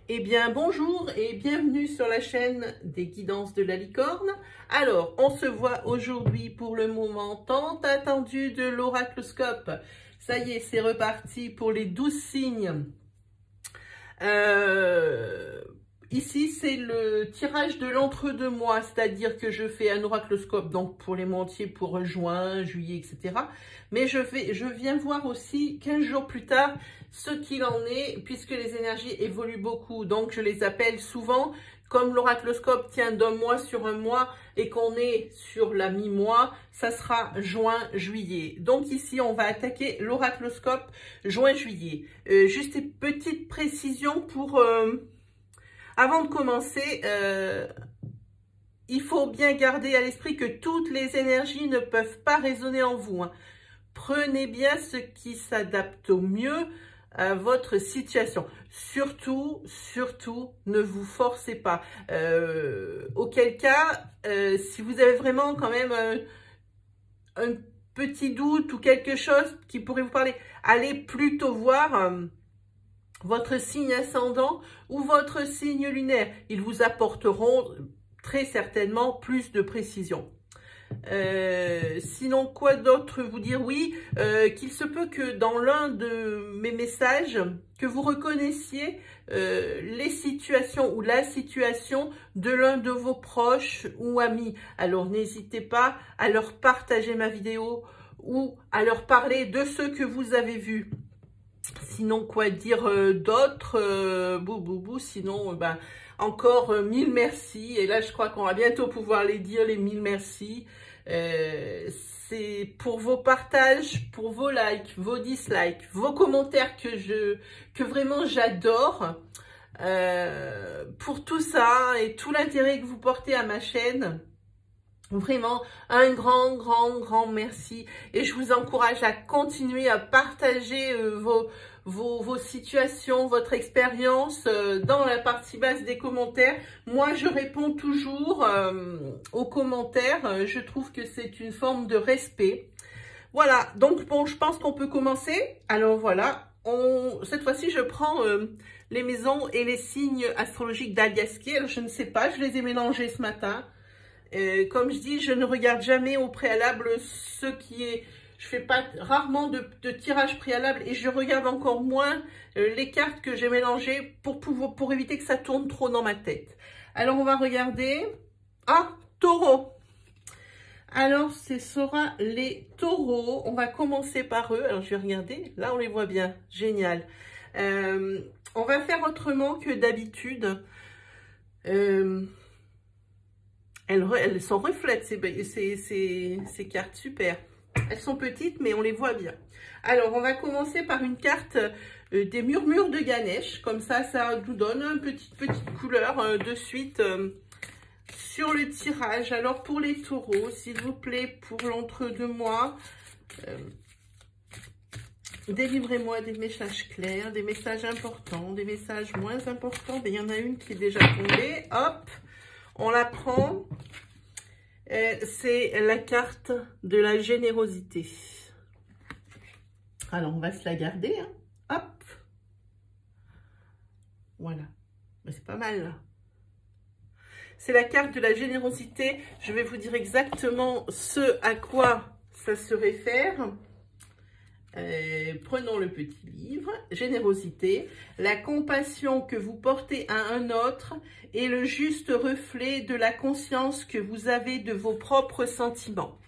Eh bien, bonjour et bienvenue sur la chaîne des guidances de la licorne. Alors, on se voit aujourd'hui pour le moment tant attendu de l'oracloscope. Ça y est, c'est reparti pour les 12 signes. Ici, c'est le tirage de l'entre-deux-mois, c'est-à-dire que je fais un oracloscope donc pour les mois entiers, pour juin, juillet, etc. Mais je viens voir aussi 15 jours plus tard ce qu'il en est, puisque les énergies évoluent beaucoup. Donc, je les appelle souvent, comme l'oracloscope tient d'un mois sur un mois et qu'on est sur la mi-mois, ça sera juin-juillet. Donc ici, on va attaquer l'oracloscope juin-juillet. Juste une petite précision pour... avant de commencer, il faut bien garder à l'esprit que toutes les énergies ne peuvent pas résonner en vous, hein. Prenez bien ce qui s'adapte au mieux à votre situation. Surtout, ne vous forcez pas. Auquel cas, si vous avez vraiment quand même un petit doute ou quelque chose qui pourrait vous parler, allez plutôt voir votre signe ascendant ou votre signe lunaire. Ils vous apporteront très certainement plus de précision. Sinon, quoi d'autre vous dire? Oui, qu'il se peut que dans l'un de mes messages, que vous reconnaissiez les situations ou la situation de l'un de vos proches ou amis. Alors, n'hésitez pas à leur partager ma vidéo ou à leur parler de ce que vous avez vu. Sinon, quoi dire d'autre? Sinon, ben, encore 1000 merci. Et là, je crois qu'on va bientôt pouvoir les dire, les 1000 merci. C'est pour vos partages, pour vos likes, vos dislikes, vos commentaires que vraiment j'adore. Pour tout ça et tout l'intérêt que vous portez à ma chaîne. Vraiment, un grand merci. Et je vous encourage à continuer à partager vos situations, votre expérience dans la partie basse des commentaires. Moi, je réponds toujours aux commentaires. Je trouve que c'est une forme de respect. Voilà, donc bon, je pense qu'on peut commencer. Alors voilà, cette fois-ci, je prends les maisons et les signes astrologiques d'Aliaské. Alors, je ne sais pas, je les ai mélangés ce matin. Comme je dis, je ne regarde jamais au préalable ce qui est... Je fais pas rarement de tirage préalable et je regarde encore moins les cartes que j'ai mélangées pour éviter que ça tourne trop dans ma tête. Alors, on va regarder... Ah, taureau. Alors, ce sera les taureaux. On va commencer par eux. Alors, je vais regarder. Là, on les voit bien. Génial. On va faire autrement que d'habitude. Elles s'en reflètent, ces cartes, super. Elles sont petites, mais on les voit bien. Alors, on va commencer par une carte des murmures de Ganesh. Comme ça nous donne une petite couleur de suite sur le tirage. Alors, pour les taureaux, s'il vous plaît, pour l'entre-deux-mois, délivrez-moi des messages clairs, des messages importants, des messages moins importants. Mais il y en a une qui est déjà tombée. Hop! On la prend, c'est la carte de la générosité. Alors, on va se la garder, hein. Hop. Voilà. C'est pas mal, là. C'est la carte de la générosité. Je vais vous dire exactement ce à quoi ça se réfère. Prenons le petit livre, générosité, la compassion que vous portez à un autre est le juste reflet de la conscience que vous avez de vos propres sentiments.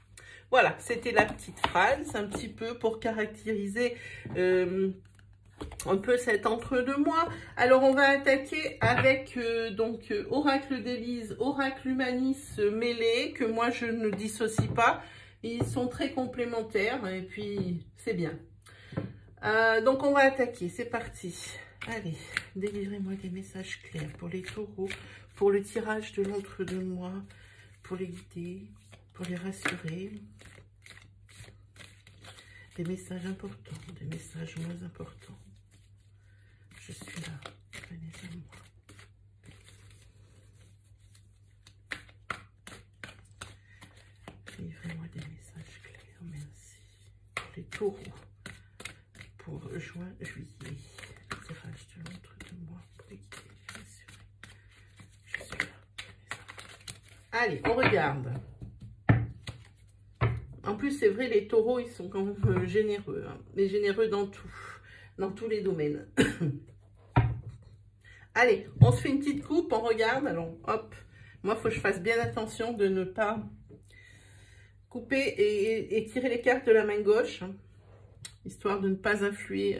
Voilà, c'était la petite phrase, un petit peu pour caractériser un peu cet entre-deux-mois. Alors, on va attaquer avec donc Oracle d'Élise, Oracle Humanis mêlé, que moi je ne dissocie pas. Ils sont très complémentaires et puis c'est bien. Donc on va attaquer, c'est parti. Allez, délivrez-moi des messages clairs pour les taureaux, pour le tirage de l'entre-deux-mois, pour les guider, pour les rassurer. Des messages importants, des messages moins importants. Je suis là, venez à moi. Délivrez-moi des messages clairs, merci. Pour les taureaux, pour juin, juillet, tirage de l'entre-deux-mois pour les guider. Allez, on regarde. En plus, c'est vrai, les taureaux, ils sont quand même généreux. Hein, mais généreux dans tout, dans tous les domaines. Allez, on se fait une petite coupe, on regarde. Alors, hop. Moi, il faut que je fasse bien attention de ne pas couper et tirer les cartes de la main gauche. Hein, histoire de ne pas influer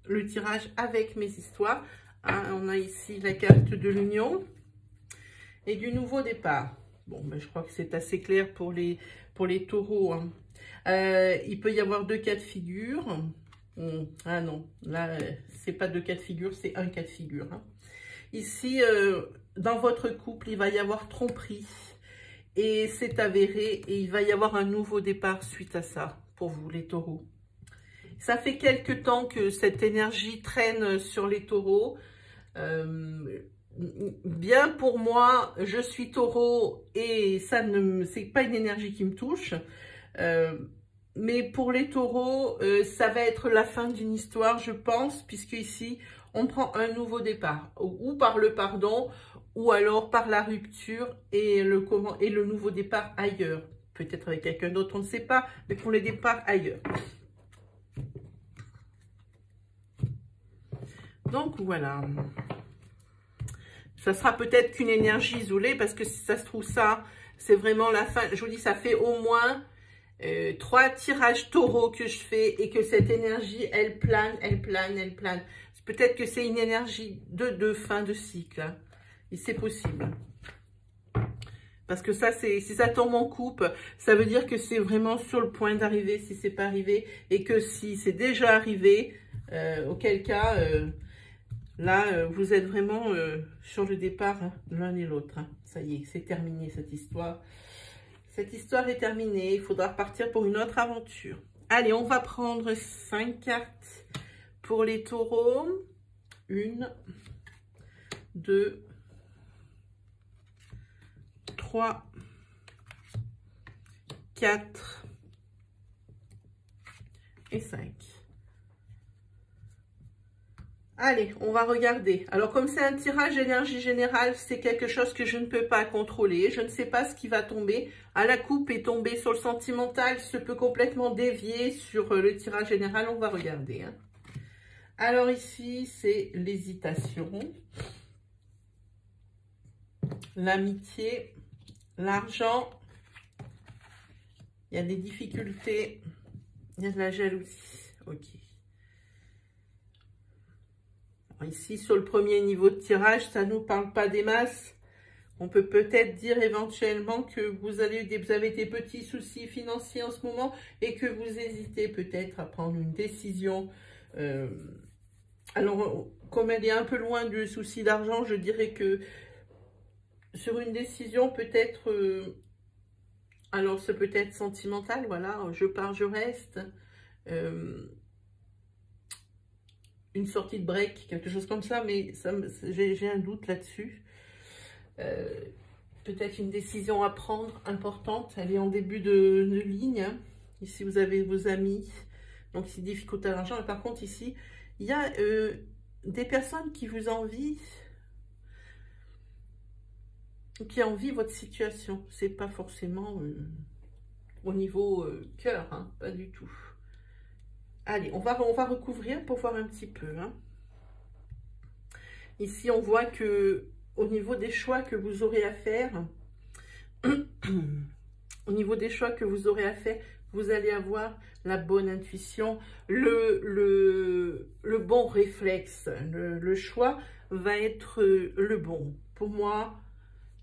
le tirage avec mes histoires. Hein, on a ici la carte de l'union et du nouveau départ. Bon, ben, je crois que c'est assez clair pour les taureaux. Hein. Il peut y avoir deux cas de figure. Ah non, là, c'est pas deux cas de figure, c'est un cas de figure. Hein. Ici, dans votre couple, il va y avoir tromperie. Et c'est avéré. Et il va y avoir un nouveau départ suite à ça, pour vous, les taureaux. Ça fait quelque temps que cette énergie traîne sur les taureaux. Bien pour moi, je suis taureau et ça ne, c'est pas une énergie qui me touche. Mais pour les taureaux, ça va être la fin d'une histoire, je pense, puisque ici, on prend un nouveau départ, ou par le pardon, ou alors par la rupture et le nouveau départ ailleurs. Peut-être avec quelqu'un d'autre, on ne sait pas, mais pour les départs ailleurs. Donc voilà. Ça sera peut-être qu'une énergie isolée, parce que si ça se trouve ça, c'est vraiment la fin. Je vous dis, ça fait au moins 3 tirages taureaux que je fais et que cette énergie, elle plane, elle plane, elle plane. Peut-être que c'est une énergie de fin de cycle. Hein, et c'est possible. Parce que ça, si ça tombe en coupe, ça veut dire que c'est vraiment sur le point d'arriver si c'est pas arrivé. Et que si c'est déjà arrivé, auquel cas... là, vous êtes vraiment sur le départ, hein, l'un et l'autre. Hein. Ça y est, c'est terminé cette histoire. Cette histoire est terminée. Il faudra repartir pour une autre aventure. Allez, on va prendre 5 cartes pour les taureaux. 1, 2, 3, 4 et 5. Allez, on va regarder. Alors, comme c'est un tirage énergie générale, c'est quelque chose que je ne peux pas contrôler. Je ne sais pas ce qui va tomber. À la coupe est tombé sur le sentimental, se peut complètement dévier sur le tirage général. On va regarder. Hein. Alors ici, c'est l'hésitation, l'amitié, l'argent. Il y a des difficultés. Il y a de la jalousie. Ok. Ici, sur le premier niveau de tirage, ça ne nous parle pas des masses. On peut peut-être dire éventuellement que vous avez des petits soucis financiers en ce moment et que vous hésitez peut-être à prendre une décision. Alors, comme elle est un peu loin du souci d'argent, je dirais que sur une décision peut-être... alors, c'est peut-être sentimental, voilà, je pars, je reste. Une sortie de break, quelque chose comme ça, mais j'ai un doute là-dessus. Peut-être une décision à prendre importante, elle est en début de ligne. Hein. Ici, vous avez vos amis, donc c'est difficile à l'argent. Par contre, ici, il y a des personnes qui vous envient, qui envient votre situation. C'est pas forcément au niveau cœur, hein, pas du tout. Allez, on va recouvrir pour voir un petit peu. Hein. Ici, on voit que au niveau des choix que vous aurez à faire, au niveau des choix que vous aurez à faire, vous allez avoir la bonne intuition, le bon réflexe. Le choix va être le bon. Pour moi,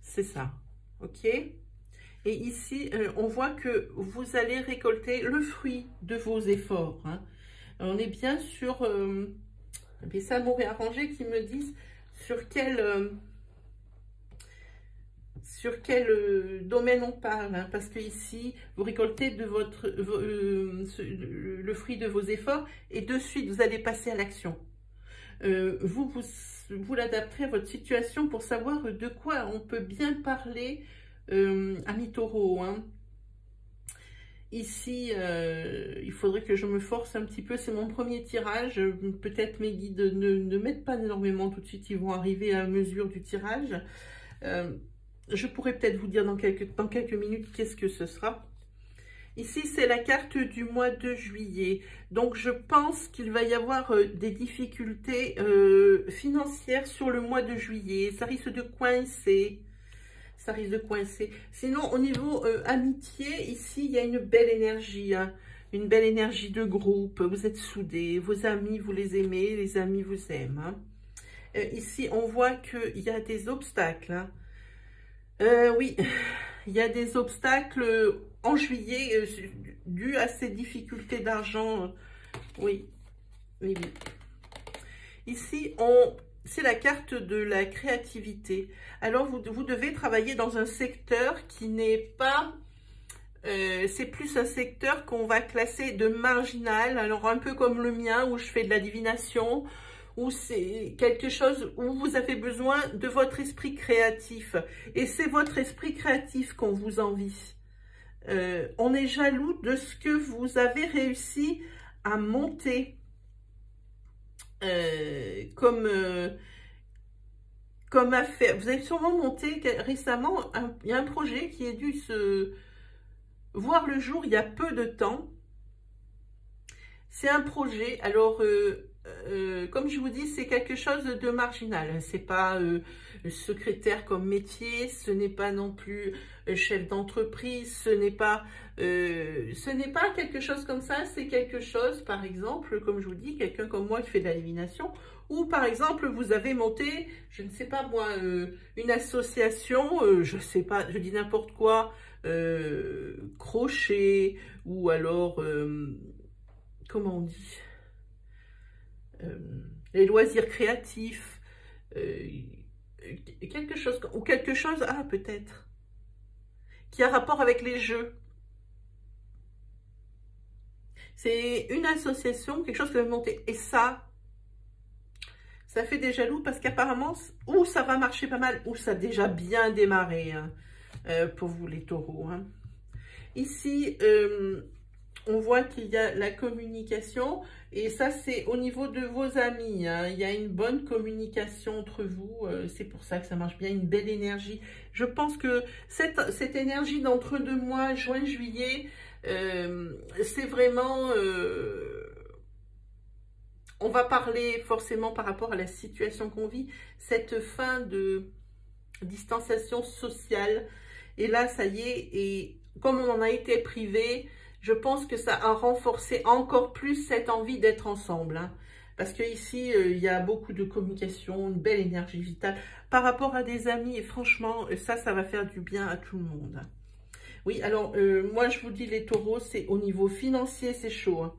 c'est ça. OK ? Et ici, on voit que vous allez récolter le fruit de vos efforts. Hein. On est bien sur des amours et arrangés qui me disent sur quel domaine on parle. Hein, parce que ici, vous récoltez de le fruit de vos efforts et de suite, vous allez passer à l'action. Vous l'adapterez à votre situation pour savoir de quoi on peut bien parler. Amis taureaux, hein. Ici, il faudrait que je me force un petit peu, c'est mon premier tirage, peut-être mes guides ne m'aident pas énormément tout de suite, ils vont arriver à mesure du tirage. je pourrais peut-être vous dire dans quelques minutes qu'est-ce que ce sera. Ici, c'est la carte du mois de juillet. Donc, je pense qu'il va y avoir des difficultés financières sur le mois de juillet. Ça risque de coincer. Ça risque de coincer. Sinon, au niveau amitié, ici, il y a une belle énergie. Hein, une belle énergie de groupe. Vous êtes soudés. Vos amis, vous les aimez. Les amis vous aiment. Hein. Ici, on voit qu'il y a des obstacles. Hein. Oui, il y a des obstacles en juillet dus à ces difficultés d'argent. Oui, oui, oui. Ici, c'est la carte de la créativité. Alors, vous devez travailler dans un secteur qui n'est pas... c'est plus un secteur qu'on va classer de marginal. Alors, un peu comme le mien, où je fais de la divination, où c'est quelque chose où vous avez besoin de votre esprit créatif. Et c'est votre esprit créatif qu'on vous envie. On est jaloux de ce que vous avez réussi à monter comme affaire. Vous avez sûrement monté récemment, il y a un projet qui a dû se voir le jour il y a peu de temps. C'est un projet, alors comme je vous dis, c'est quelque chose de marginal. C'est pas secrétaire comme métier, ce n'est pas non plus chef d'entreprise, ce n'est pas quelque chose comme ça. C'est quelque chose, par exemple, comme je vous dis, quelqu'un comme moi qui fait de la divination, ou par exemple, vous avez monté, je ne sais pas moi, une association, je sais pas, je dis n'importe quoi, crochet, ou alors, comment on dit, les loisirs créatifs, quelque chose, ou quelque chose, ah peut-être, qui a rapport avec les jeux. C'est une association, quelque chose que vous avez monté. Et ça fait des jaloux parce qu'apparemment, ou ça va marcher pas mal, ou ça a déjà bien démarré hein, pour vous les taureaux. Hein. Ici, on voit qu'il y a la communication et ça, c'est au niveau de vos amis. Hein. Il y a une bonne communication entre vous. C'est pour ça que ça marche bien, une belle énergie. Je pense que cette énergie d'entre-deux mois, juin, juillet, c'est vraiment... on va parler forcément par rapport à la situation qu'on vit, cette fin de distanciation sociale. Et là, ça y est, et comme on en a été privé, je pense que ça a renforcé encore plus cette envie d'être ensemble. Hein. Parce qu'ici, il y a beaucoup de communication, une belle énergie vitale par rapport à des amis. Et franchement, ça va faire du bien à tout le monde. Oui, alors, moi, je vous dis, les taureaux, c'est au niveau financier, c'est chaud. Hein.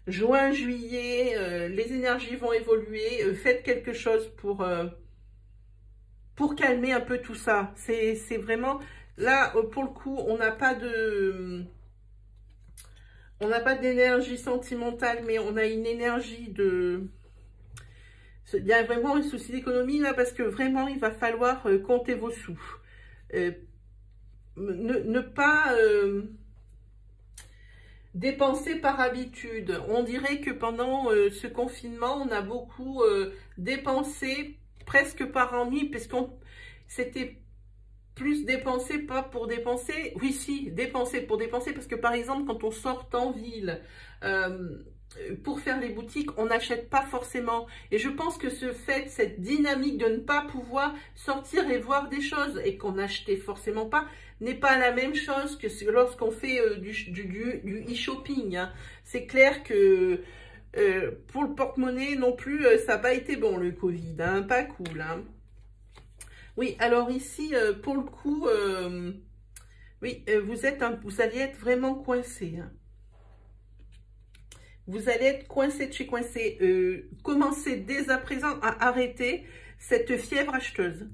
Juin, juillet, les énergies vont évoluer. Faites quelque chose pour calmer un peu tout ça. C'est vraiment... Là, pour le coup, on n'a pas de... On n'a pas d'énergie sentimentale, mais on a une énergie de... Il y a vraiment un souci d'économie là, parce que vraiment, il va falloir compter vos sous. Ne pas dépenser par habitude. On dirait que pendant ce confinement, on a beaucoup dépensé presque par ennui, parce qu'on s'était plus dépensé, pas pour dépenser. Oui, si, dépenser pour dépenser, parce que par exemple, quand on sort en ville, pour faire les boutiques, on n'achète pas forcément. Et je pense que ce fait, cette dynamique de ne pas pouvoir sortir et voir des choses et qu'on n'achetait forcément pas, n'est pas la même chose que lorsqu'on fait du e-shopping. Hein. C'est clair que pour le porte-monnaie non plus, ça n'a pas été bon le Covid, hein, pas cool. Hein. Oui, alors ici, pour le coup, oui, vous allez être vraiment coincé. Hein. Vous allez être coincé de chez coincé. Commencez dès à présent à arrêter cette fièvre acheteuse.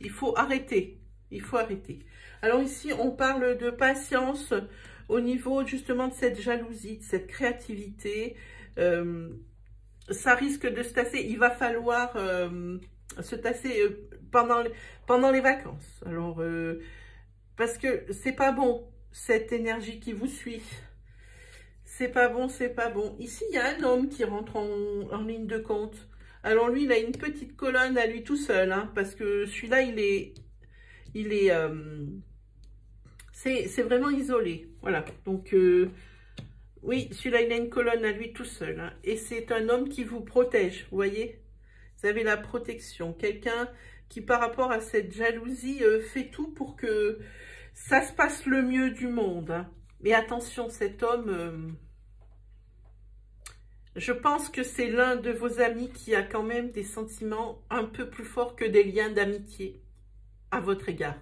Il faut arrêter. Il faut arrêter. Alors ici, on parle de patience au niveau justement de cette jalousie, de cette créativité. Ça risque de se tasser. Il va falloir se tasser pendant les vacances. Alors, parce que c'est pas bon, cette énergie qui vous suit. C'est pas bon, c'est pas bon. Ici, il y a un homme qui rentre en ligne de compte. Alors lui, il a une petite colonne à lui tout seul, hein, parce que celui-là, il est... c'est vraiment isolé. Voilà. Donc, oui, celui-là, il a une colonne à lui tout seul. Hein. Et c'est un homme qui vous protège, vous voyez? Vous avez la protection. Quelqu'un qui, par rapport à cette jalousie, fait tout pour que ça se passe le mieux du monde. Hein. Mais attention, cet homme... je pense que c'est l'un de vos amis qui a quand même des sentiments un peu plus forts que des liens d'amitié à votre égard.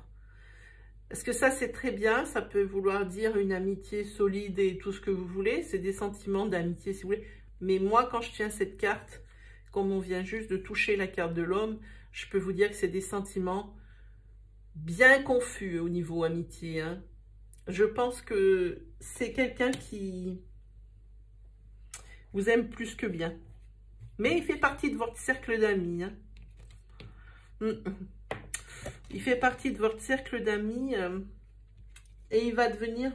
Parce que ça, c'est très bien. Ça peut vouloir dire une amitié solide et tout ce que vous voulez. C'est des sentiments d'amitié, si vous voulez. Mais moi, quand je tiens cette carte, comme on vient juste de toucher la carte de l'homme, je peux vous dire que c'est des sentiments bien confus au niveau amitié. Hein. Je pense que c'est quelqu'un qui vous aime plus que bien. Mais il fait partie de votre cercle d'amis. Hein. Il fait partie de votre cercle d'amis et il va devenir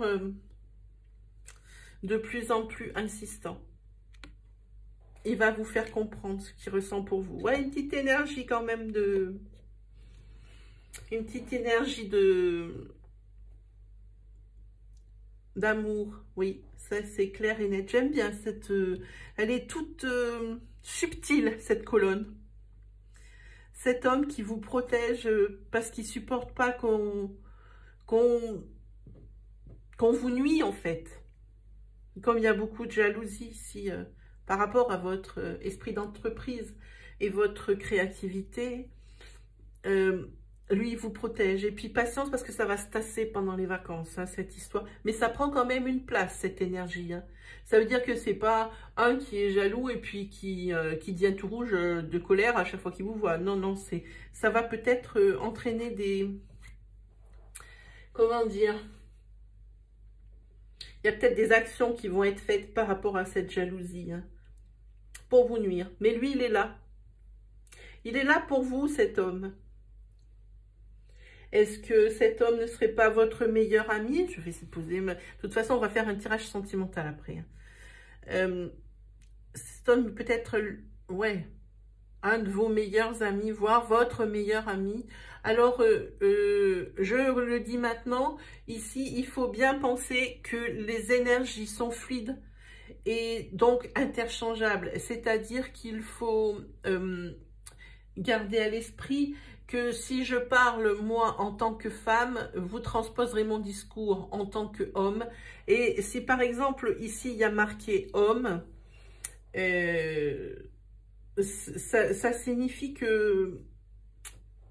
de plus en plus insistant. Il va vous faire comprendre ce qu'il ressent pour vous. Ouais, une petite énergie quand même de... Une petite énergie d'amour, oui, ça c'est clair et net. J'aime bien cette... elle est toute subtile, cette colonne. Cet homme qui vous protège parce qu'il ne supporte pas qu'on vous nuit, en fait. Comme il y a beaucoup de jalousie ici par rapport à votre esprit d'entreprise et votre créativité, lui, il vous protège. Et puis, patience, parce que ça va se tasser pendant les vacances, hein, cette histoire. Mais ça prend quand même une place, cette énergie. Hein. Ça veut dire que c'est pas un qui est jaloux et puis qui devient tout rouge de colère à chaque fois qu'il vous voit. Non, non, ça va peut-être entraîner des... Comment dire? Il y a peut-être des actions qui vont être faites par rapport à cette jalousie, hein, pour vous nuire. Mais lui, il est là. Il est là pour vous, cet homme. Est-ce que cet homme ne serait pas votre meilleur ami? Je vais essayer de poser... De toute façon, on va faire un tirage sentimental après. Cet homme peut être, ouais, un de vos meilleurs amis, voire votre meilleur ami. Alors, je le dis maintenant, ici, il faut bien penser que les énergies sont fluides et donc interchangeables. C'est-à-dire qu'il faut garder à l'esprit que si je parle, moi, en tant que femme, vous transposerez mon discours en tant qu'homme. Et si, par exemple, ici, il y a marqué « homme », ça signifie que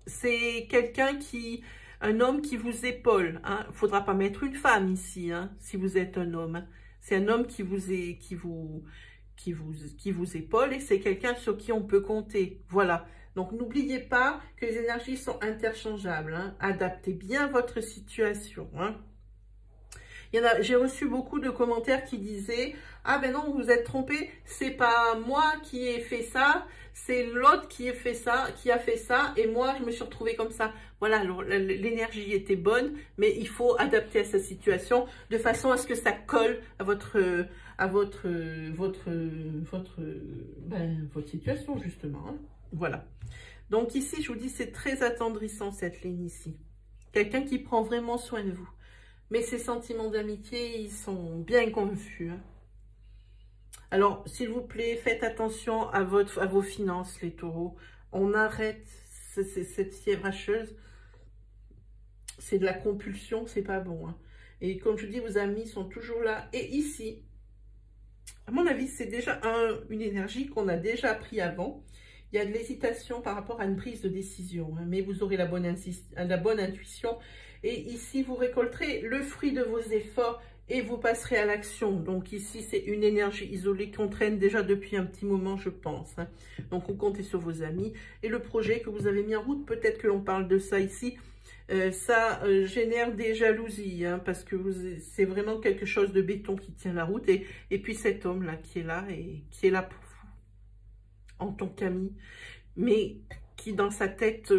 c'est quelqu'un qui... Un homme qui vous épaule. Hein. Il ne faudra pas mettre une femme ici, hein, si vous êtes un homme. C'est un homme qui vous épaule et c'est quelqu'un sur qui on peut compter. Voilà. Donc, n'oubliez pas que les énergies sont interchangeables. Hein. Adaptez bien votre situation. Hein. J'ai reçu beaucoup de commentaires qui disaient « Ah ben non, vous vous êtes trompé, c'est pas moi qui ai fait ça, c'est l'autre qui a fait ça, et moi, je me suis retrouvée comme ça. » Voilà, l'énergie était bonne, mais il faut adapter à sa situation de façon à ce que ça colle à votre situation, justement. Hein. Voilà. Donc ici, je vous dis, c'est très attendrissant, cette ligne ici. Quelqu'un qui prend vraiment soin de vous. Mais ces sentiments d'amitié, ils sont bien confus. Hein. Alors, s'il vous plaît, faites attention à vos finances, les taureaux. On arrête cette fièvre hacheuse. C'est de la compulsion, c'est pas bon. Hein. Et comme je dis, vos amis sont toujours là. Et ici, à mon avis, c'est déjà une énergie qu'on a déjà pris avant. Il y a de l'hésitation par rapport à une prise de décision. Hein, mais vous aurez la bonne intuition. Et ici, vous récolterez le fruit de vos efforts et vous passerez à l'action. Donc ici, c'est une énergie isolée qu'on traîne déjà depuis un petit moment, je pense. Hein. Donc, vous comptez sur vos amis. Et le projet que vous avez mis en route, peut-être que l'on parle de ça ici, ça génère des jalousies, hein, parce que c'est vraiment quelque chose de béton qui tient la route. Et puis cet homme-là qui est là et qui est là pour vous, en tant qu'ami, mais qui dans sa tête...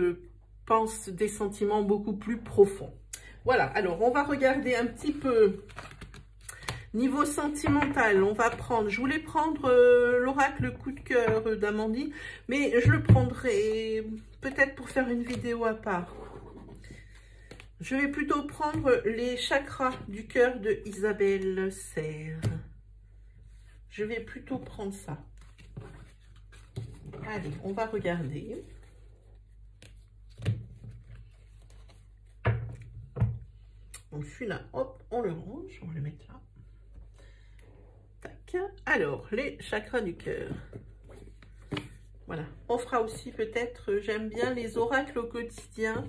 pense des sentiments beaucoup plus profonds. Voilà, alors on va regarder un petit peu niveau sentimental. On va prendre, je voulais prendre l'oracle coup de cœur d'Amandine, mais je le prendrai peut-être pour faire une vidéo à part. Je vais plutôt prendre les chakras du cœur de Isabelle Serre. Je vais plutôt prendre ça. Allez, on va regarder. Donc celui-là, hop, on le range, on va le mettre là. Tac. Alors, les chakras du cœur. Voilà, on fera aussi peut-être, j'aime bien les oracles au quotidien.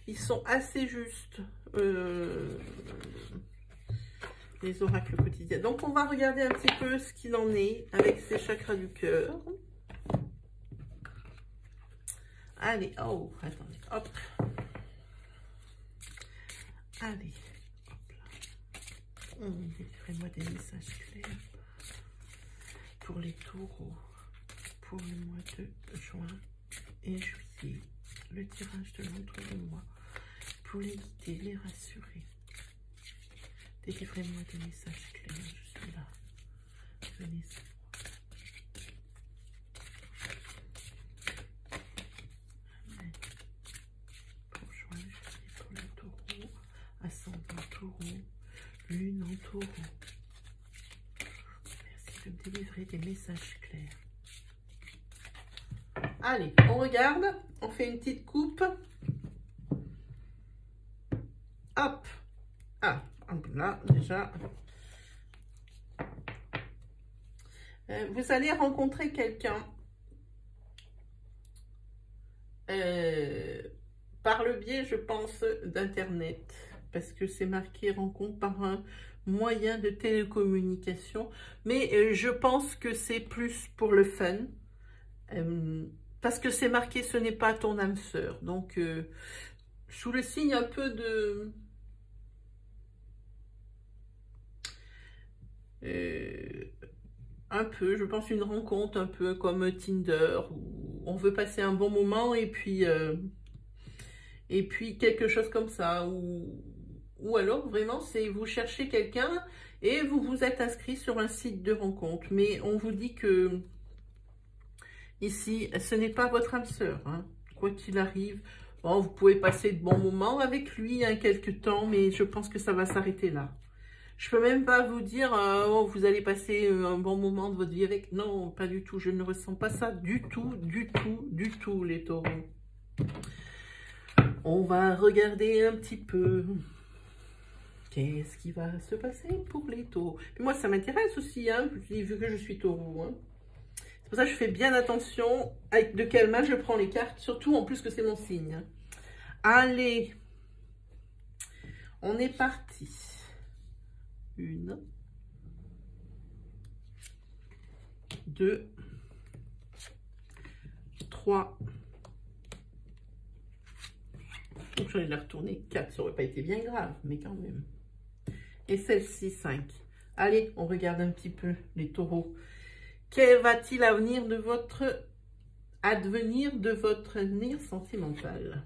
Ils sont assez justes. Les oracles quotidiens. Donc, on va regarder un petit peu ce qu'il en est avec ces chakras du cœur. Allez, oh, attendez, hop. Allez, hop là. Délivrez-moi des messages clairs pour les taureaux, pour le mois de juin et juillet. Le tirage de l'entre de mois, pour les guider, les rassurer. Délivrez-moi des messages clairs, je suis là. Venez savoir. Amen. Pour juin, juillet, pour le taureau, ascendant taureau, lune en taureau. Merci de me délivrer des messages clairs. Allez, on regarde, on fait une petite coupe. Hop. Ah, là, déjà. Vous allez rencontrer quelqu'un par le biais, je pense, d'Internet. Parce que c'est marqué rencontre par un moyen de télécommunication. Mais je pense que c'est plus pour le fun. Parce que c'est marqué, ce n'est pas ton âme sœur. Donc, sous le signe un peu de... un peu, je pense, une rencontre un peu comme Tinder, où on veut passer un bon moment et puis quelque chose comme ça. Ou alors, vraiment, c'est vous cherchez quelqu'un et vous vous êtes inscrit sur un site de rencontre. Mais on vous dit que... Ici, ce n'est pas votre âme sœur, hein. Quoi qu'il arrive. Bon, vous pouvez passer de bons moments avec lui, hein, quelques temps, mais je pense que ça va s'arrêter là. Je peux même pas vous dire, oh, vous allez passer un bon moment de votre vie avec. Non, pas du tout. Je ne ressens pas ça du tout, les taureaux. On va regarder un petit peu. Qu'est-ce qui va se passer pour les taureaux? Puis moi, ça m'intéresse aussi, hein, vu que je suis taureau, hein. C'est pour ça que je fais bien attention avec de quelle main je prends les cartes, surtout en plus que c'est mon signe. Allez, on est parti. 1, 2, 3. Donc j'allais la retourner 4, ça aurait pas été bien grave, mais quand même. Et celle-ci 5. Allez, on regarde un petit peu les taureaux. Quel va-t-il advenir de votre avenir sentimental?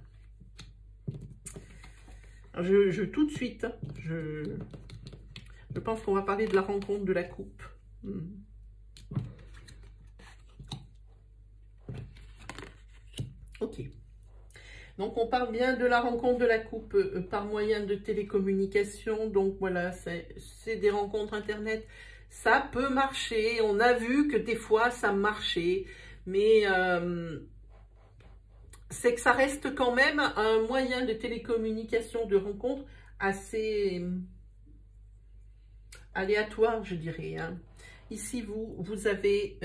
Tout de suite, je pense qu'on va parler de la rencontre de la coupe. Ok. Donc, on parle bien de la rencontre de la coupe par moyen de télécommunication. Donc, voilà, c'est des rencontres Internet. Ça peut marcher. On a vu que des fois, ça marchait. Mais c'est que ça reste quand même un moyen de télécommunication, de rencontre assez aléatoire, je dirais, hein. Ici, vous avez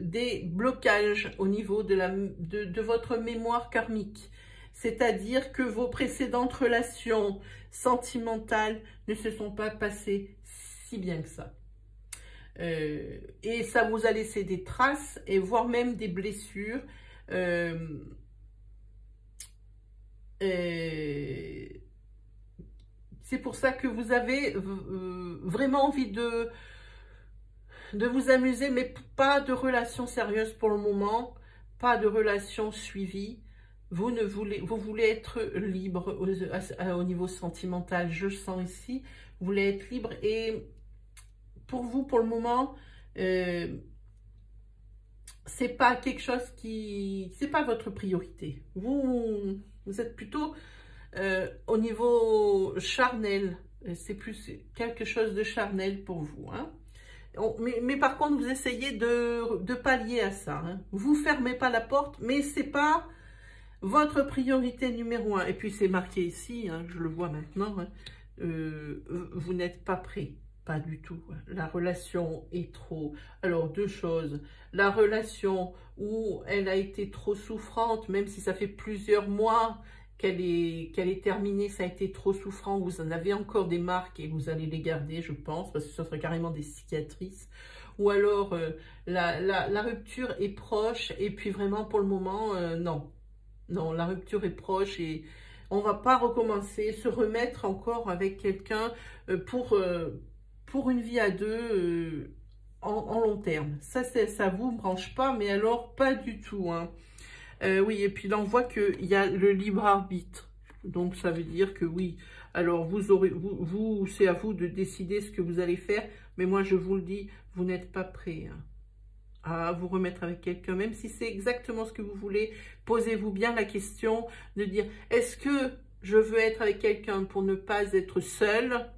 des blocages au niveau de votre mémoire karmique. C'est-à-dire que vos précédentes relations sentimentales ne se sont pas passées si bien que ça. Et ça vous a laissé des traces, et voire même des blessures. C'est pour ça que vous avez vraiment envie de vous amuser, mais pas de relation sérieuse pour le moment, pas de relation suivie. Vous voulez être libre au niveau sentimental, je sens ici. Vous voulez être libre, et pour vous, pour le moment, c'est pas quelque chose c'est pas votre priorité. Vous êtes plutôt au niveau charnel. C'est plus quelque chose de charnel pour vous. Hein. Mais par contre, vous essayez de pallier à ça. Hein. Vous fermez pas la porte, mais c'est pas votre priorité numéro 1. Et puis, c'est marqué ici, hein, je le vois maintenant, hein, vous n'êtes pas prêt. Pas du tout. La relation est trop... Alors, deux choses. La relation où elle a été trop souffrante, même si ça fait plusieurs mois qu'elle est terminée, ça a été trop souffrant, vous en avez encore des marques et vous allez les garder, je pense, parce que ce serait carrément des cicatrices. Ou alors, la rupture est proche et puis vraiment, pour le moment, non. Non, la rupture est proche et on va pas recommencer, se remettre encore avec quelqu'un pour une vie à deux en long terme. Ça vous branche pas, mais alors pas du tout. Hein. Oui, et puis là, on voit qu'il y a le libre arbitre. Donc, ça veut dire que oui. Alors, c'est à vous de décider ce que vous allez faire. Mais moi, je vous le dis, vous n'êtes pas prêt hein, à vous remettre avec quelqu'un. Même si c'est exactement ce que vous voulez, posez-vous bien la question de dire, est-ce que je veux être avec quelqu'un pour ne pas être seul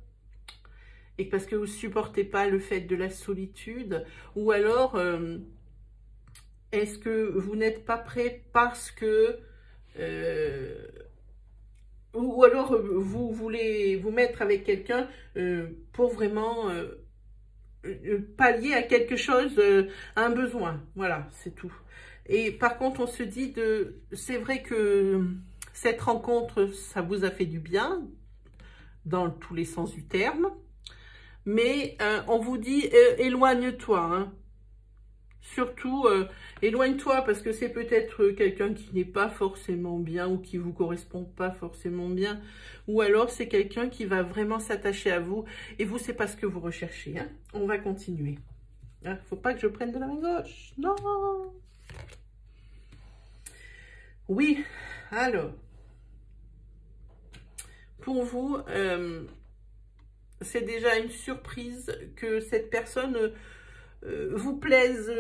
et parce que vous ne supportez pas le fait de la solitude, ou alors, est-ce que vous n'êtes pas prêt parce que, ou alors vous voulez vous mettre avec quelqu'un pour vraiment pallier à quelque chose, à un besoin, voilà, c'est tout. Et par contre, on se dit, c'est vrai que cette rencontre, ça vous a fait du bien, dans tous les sens du terme, mais on vous dit, éloigne-toi, hein. Surtout, éloigne-toi parce que c'est peut-être quelqu'un qui n'est pas forcément bien ou qui ne vous correspond pas forcément bien. Ou alors, c'est quelqu'un qui va vraiment s'attacher à vous et vous, c'est pas ce que vous recherchez. Hein. On va continuer. Il ne faut pas que je prenne de la main gauche. Non. Oui, alors, pour vous, c'est déjà une surprise que cette personne... vous plaise.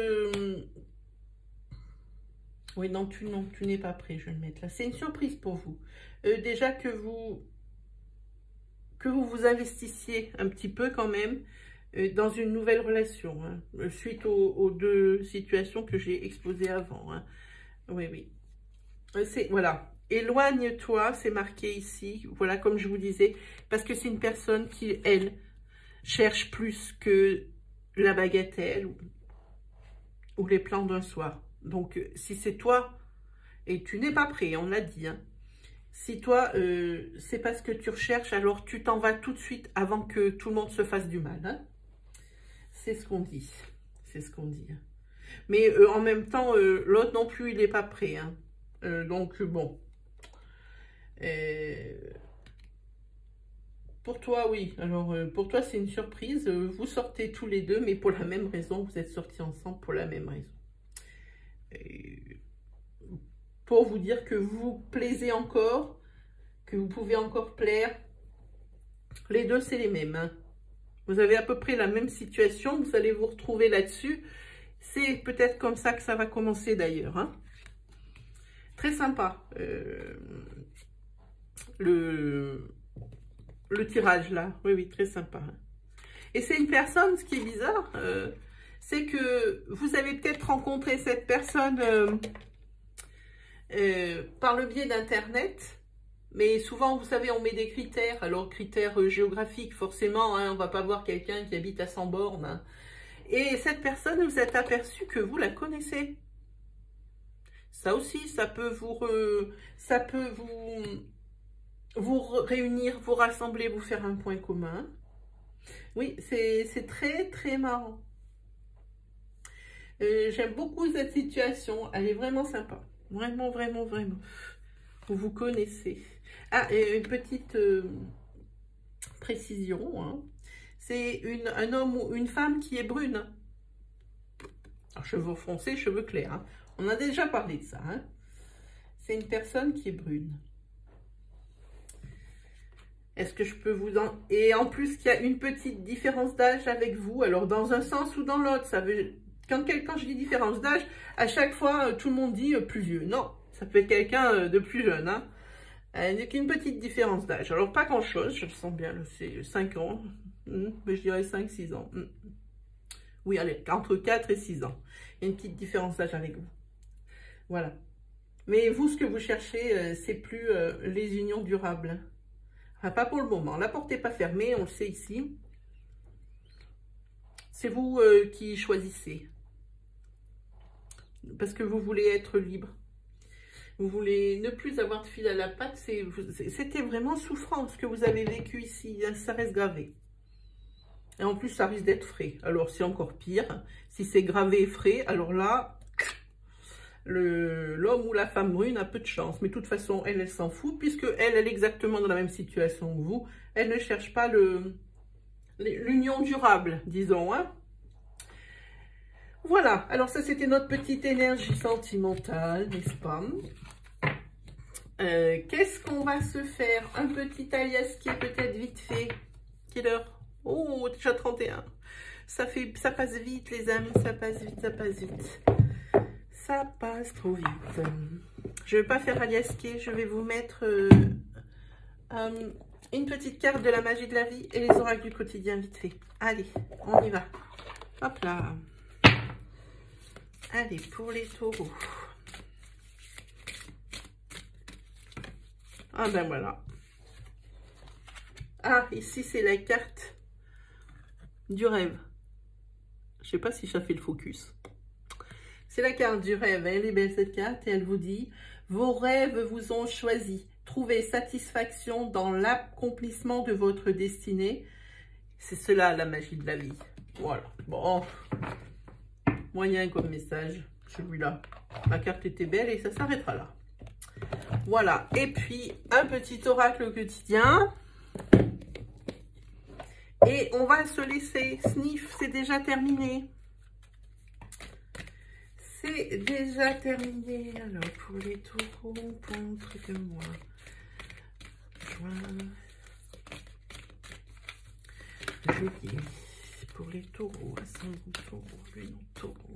Oui, non, tu n'es pas prêt, je vais le mettre là. C'est une surprise pour vous. Déjà que vous vous investissiez un petit peu quand même dans une nouvelle relation, hein, suite aux deux situations que j'ai exposées avant. Hein. Oui, oui. Voilà. Éloigne-toi, c'est marqué ici. Voilà, comme je vous disais, parce que c'est une personne qui, elle, cherche plus que la bagatelle ou les plans d'un soir. Donc, si c'est toi, et tu n'es pas prêt, on l'a dit, hein, si toi, c'est pas ce que tu recherches, alors tu t'en vas tout de suite avant que tout le monde se fasse du mal. Hein. C'est ce qu'on dit. C'est ce qu'on dit. Hein. Mais en même temps, l'autre non plus, il n'est pas prêt. Hein. Donc, bon. Pour toi, oui. Alors, pour toi, c'est une surprise. Vous sortez tous les deux, mais pour la même raison. Vous êtes sortis ensemble pour la même raison. Pour vous dire que vous plaisez encore, que vous pouvez encore plaire. Les deux, c'est les mêmes. Hein. Vous avez à peu près la même situation. Vous allez vous retrouver là-dessus. C'est peut-être comme ça que ça va commencer d'ailleurs. Hein. Très sympa. Le tirage là, oui, oui, très sympa. Et c'est une personne, ce qui est bizarre, c'est que vous avez peut-être rencontré cette personne par le biais d'Internet, mais souvent, vous savez, on met des critères, alors critères géographiques, forcément, hein, on ne va pas voir quelqu'un qui habite à 100 bornes. Hein. Et cette personne, vous êtes aperçu que vous la connaissez. Ça aussi, ça peut vous réunir, vous rassembler, vous faire un point commun. Oui, c'est très, très marrant. J'aime beaucoup cette situation. Elle est vraiment sympa. Vraiment, vraiment, vraiment. Vous vous connaissez. Ah, et une petite précision. Hein. C'est un homme ou une femme qui est brune. Alors, cheveux foncés, cheveux clairs. Hein. On a déjà parlé de ça. Hein. C'est une personne qui est brune. Est-ce que je peux vous en... Et en plus, il y a une petite différence d'âge avec vous. Alors, dans un sens ou dans l'autre, ça veut... Quand je dis différence d'âge, à chaque fois, tout le monde dit plus vieux. Non, ça peut être quelqu'un de plus jeune. Hein. Avec une petite différence d'âge. Alors, pas grand-chose, je le sens bien, c'est 5 ans. Mais je dirais 5-6 ans. Oui, allez, entre 4 et 6 ans. Il y a une petite différence d'âge avec vous. Voilà. Mais vous, ce que vous cherchez, c'est plus les unions durables. Enfin, pas pour le moment. La porte n'est pas fermée, on le sait ici. C'est vous qui choisissez. Parce que vous voulez être libre. Vous voulez ne plus avoir de fil à la patte. C'était vraiment souffrant ce que vous avez vécu ici. Ça reste gravé. Et en plus, ça risque d'être frais. Alors, c'est encore pire. Si c'est gravé et frais, alors là, l'homme ou la femme brune a peu de chance. Mais de toute façon, elle s'en fout. Puisque elle est exactement dans la même situation que vous. Elle ne cherche pas l'union durable, disons. Hein. Voilà. Alors, ça, c'était notre petite énergie sentimentale, n'est-ce pas? Qu'est-ce qu'on va se faire? Un petit alias qui est peut-être vite fait. Quelle heure? Oh, déjà 31. Ça passe vite, les amis. Ça passe vite, ça passe vite. Ça passe trop vite. Je ne vais pas faire alias qui. Je vais vous mettre une petite carte de la magie de la vie et les oracles du quotidien vite fait. Allez, on y va. Hop là. Allez, pour les taureaux. Ah ben voilà. Ah, ici c'est la carte du rêve. Je sais pas si ça fait le focus. C'est la carte du rêve. Elle est belle cette carte et elle vous dit: vos rêves vous ont choisi. Trouvez satisfaction dans l'accomplissement de votre destinée. C'est cela la magie de la vie. Voilà. Bon. Moyen comme message, celui-là. La carte était belle et ça s'arrêtera là. Voilà. Et puis, un petit oracle quotidien. Et on va se laisser. Sniff, c'est déjà terminé. C'est déjà terminé. Alors, pour les taureaux, pour un truc de moi. Juin. Juillet. Pour les taureaux, ascendant taureau, lune taureau.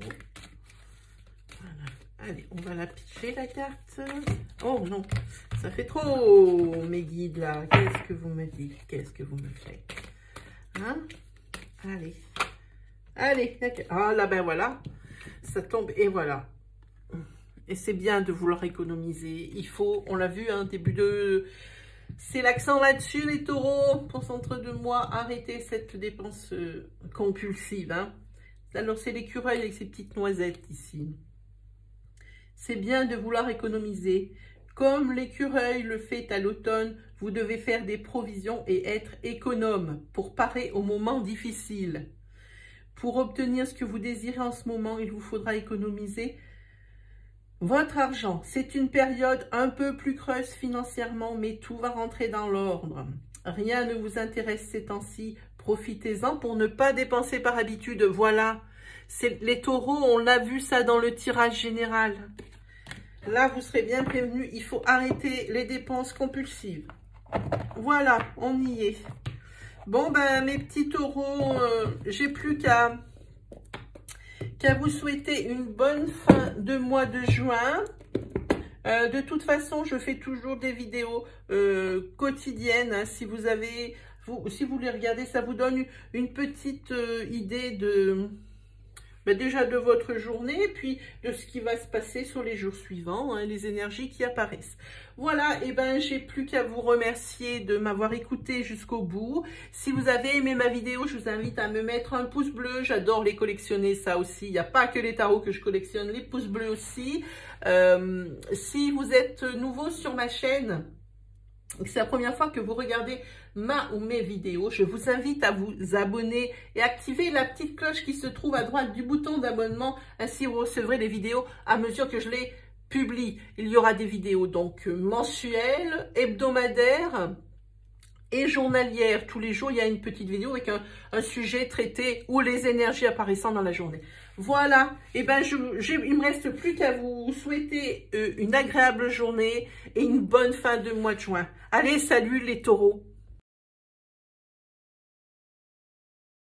Voilà. Allez, on va la pitcher la carte. Oh non, ça fait trop, mes guides là. Qu'est-ce que vous me dites? Qu'est-ce que vous me faites? Hein? Allez. Allez, ah là ben voilà. Ça tombe et voilà. Et c'est bien de vouloir économiser. Il faut, on l'a vu, hein, début de... C'est l'accent là-dessus, les taureaux. Pour centre de mois, arrêtez cette dépense compulsive. Hein. Alors, c'est l'écureuil avec ses petites noisettes ici. C'est bien de vouloir économiser. Comme l'écureuil le fait à l'automne, vous devez faire des provisions et être économe pour parer aux moments difficiles. Pour obtenir ce que vous désirez en ce moment, il vous faudra économiser votre argent. C'est une période un peu plus creuse financièrement, mais tout va rentrer dans l'ordre. Rien ne vous intéresse ces temps-ci. Profitez-en pour ne pas dépenser par habitude. Voilà, les taureaux, on a vu ça dans le tirage général. Là, vous serez bien prévenus, il faut arrêter les dépenses compulsives. Voilà, on y est. Bon, ben, mes petits taureaux, j'ai plus qu'à vous souhaiter une bonne fin de mois de juin. De toute façon, je fais toujours des vidéos quotidiennes. Hein, si vous les regardez, ça vous donne une petite idée de... déjà de votre journée, puis de ce qui va se passer sur les jours suivants, hein, les énergies qui apparaissent. Voilà, et ben j'ai plus qu'à vous remercier de m'avoir écouté jusqu'au bout. Si vous avez aimé ma vidéo, je vous invite à me mettre un pouce bleu. J'adore les collectionner, ça aussi. Il n'y a pas que les tarots que je collectionne, les pouces bleus aussi. Si vous êtes nouveau sur ma chaîne, c'est la première fois que vous regardez ma ou mes vidéos, je vous invite à vous abonner et activer la petite cloche qui se trouve à droite du bouton d'abonnement. Ainsi, vous recevrez les vidéos à mesure que je les publie. Il y aura des vidéos donc mensuelles, hebdomadaires et journalières. Tous les jours, il y a une petite vidéo avec un sujet traité ou les énergies apparaissant dans la journée. Voilà, et ben il me reste plus qu'à vous souhaiter une agréable journée et une bonne fin de mois de juin. Allez, salut les taureaux!